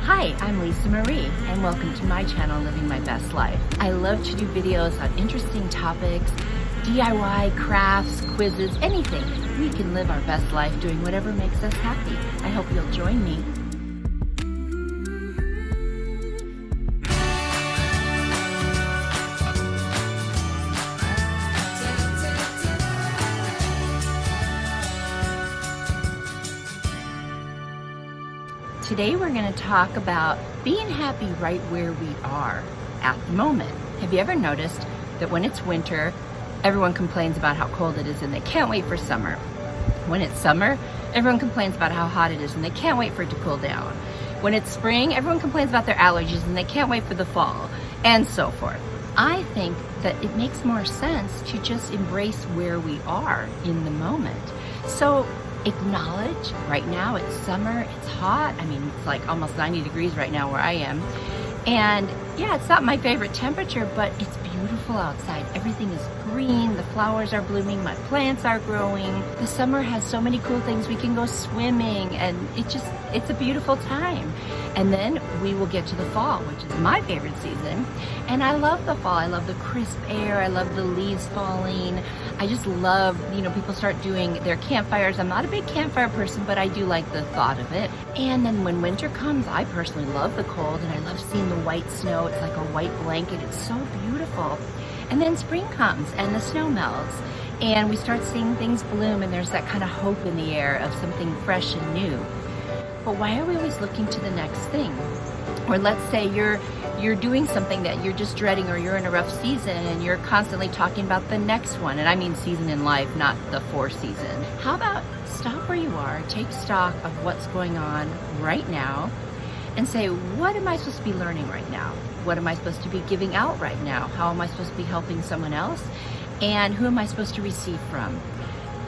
Hi, I'm Lisa Marie, and welcome to my channel, Living My Best Life. I love to do videos on interesting topics, DIY, crafts, quizzes, anything. We can live our best life doing whatever makes us happy. I hope you'll join me. Today we're going to talk about being happy right where we are at the moment. Have you ever noticed that when it's winter, everyone complains about how cold it is and they can't wait for summer? When it's summer, everyone complains about how hot it is and they can't wait for it to cool down. When it's spring, everyone complains about their allergies and they can't wait for the fall, and so forth. I think that it makes more sense to just embrace where we are in the moment. So acknowledge right now it's summer, it's hot. I mean, it's like almost 90 degrees right now where I am. And yeah, it's not my favorite temperature, but it's beautiful outside. Everything is green, the flowers are blooming, my plants are growing. The summer has so many cool things. We can go swimming and it's a beautiful time. And then we will get to the fall, which is my favorite season. And I love the fall. I love the crisp air. I love the leaves falling. I just love, people start doing their campfires. I'm not a big campfire person, but I do like the thought of it. And then when winter comes, I personally love the cold and I love seeing the white snow. It's like a white blanket. It's so beautiful. And then spring comes and the snow melts and we start seeing things bloom and there's that kind of hope in the air of something fresh and new. But why are we always looking to the next thing? Or let's say you're doing something that you're just dreading, or you're in a rough season and you're constantly talking about the next one. And I mean season in life, not the 4 season. How about stop where you are, take stock of what's going on right now and say, what am I supposed to be learning right now? What am I supposed to be giving out right now? How am I supposed to be helping someone else? And who am I supposed to receive from?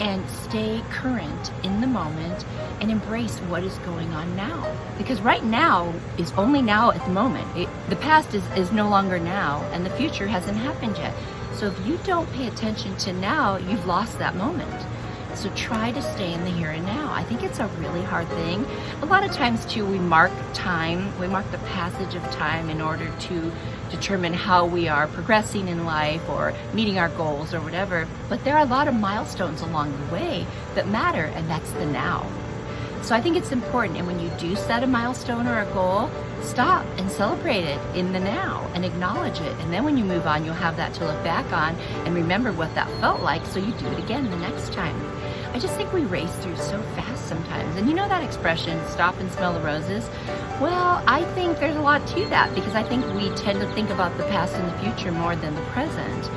And stay current in the moment and embrace what is going on now. Because right now is only now at the moment. The past is no longer now, and the future hasn't happened yet. So if you don't pay attention to now, you've lost that moment. So try to stay in the here and now. I think it's a really hard thing. A lot of times too, we mark time, we mark the passage of time in order to determine how we are progressing in life or meeting our goals or whatever. But there are a lot of milestones along the way that matter, and that's the now. So I think it's important, and when you do set a milestone or a goal, stop and celebrate it in the now and acknowledge it. And then when you move on, you'll have that to look back on and remember what that felt like, so you do it again the next time. I just think we race through so fast sometimes. And you know that expression, stop and smell the roses? Well, I think there's a lot to that, because I think we tend to think about the past and the future more than the present.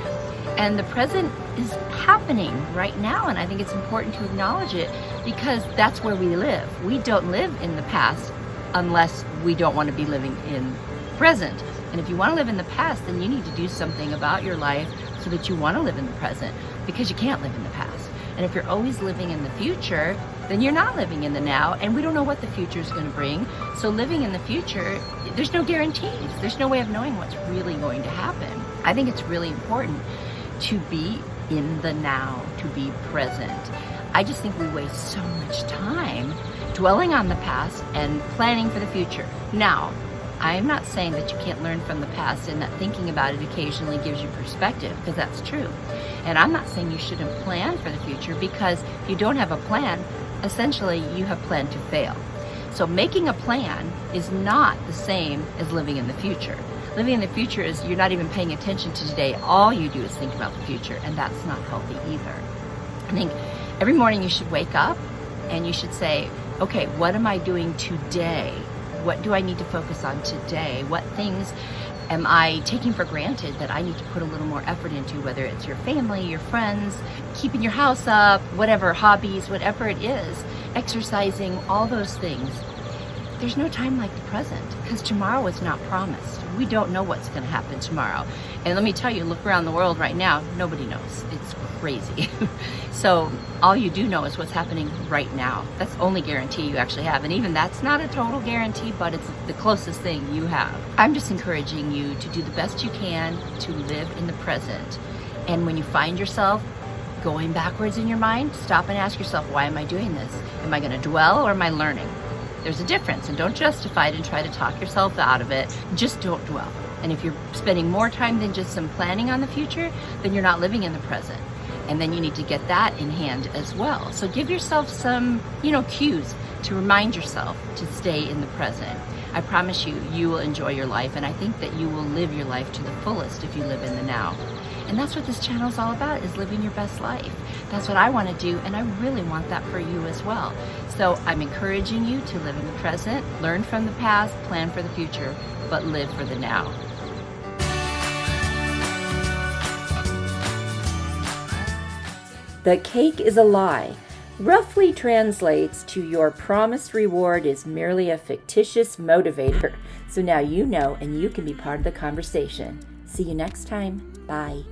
And the present is happening right now, and I think it's important to acknowledge it, because that's where we live. We don't live in the past unless we don't want to be living in present. And if you want to live in the past, then you need to do something about your life so that you want to live in the present, because you can't live in the past. And if you're always living in the future, then you're not living in the now, and we don't know what the future is going to bring. So living in the future, there's no guarantees. There's no way of knowing what's really going to happen. I think it's really important to be in the now, to be present. I just think we waste so much time dwelling on the past and planning for the future. Now, I am not saying that you can't learn from the past and that thinking about it occasionally gives you perspective, because that's true. And I'm not saying you shouldn't plan for the future, because if you don't have a plan, essentially you have planned to fail. So making a plan is not the same as living in the future. Living in the future is you're not even paying attention to today. All you do is think about the future, and that's not healthy either. I think every morning you should wake up and you should say, okay, what am I doing today? What do I need to focus on today? What things am I taking for granted that I need to put a little more effort into, whether it's your family, your friends, keeping your house up, whatever, hobbies, whatever it is, exercising, all those things. There's no time like the present, because tomorrow is not promised. We don't know what's going to happen tomorrow. And let me tell you, look around the world right now, nobody knows. It's crazy. So all you do know is what's happening right now. That's the only guarantee you actually have. And even that's not a total guarantee, but it's the closest thing you have. I'm just encouraging you to do the best you can to live in the present. And when you find yourself going backwards in your mind, stop and ask yourself, why am I doing this? Am I going to dwell, or am I learning? There's a difference, and don't justify it and try to talk yourself out of it. Just don't dwell. And if you're spending more time than just some planning on the future, then you're not living in the present. And then you need to get that in hand as well. So give yourself some, cues to remind yourself to stay in the present. I promise you, you will enjoy your life, and I think that you will live your life to the fullest if you live in the now. And that's what this channel is all about, is living your best life. That's what I want to do, and I really want that for you as well. So I'm encouraging you to live in the present, learn from the past, plan for the future, but live for the now. The cake is a lie roughly translates to your promised reward is merely a fictitious motivator. So now you know, and you can be part of the conversation. See you next time. Bye.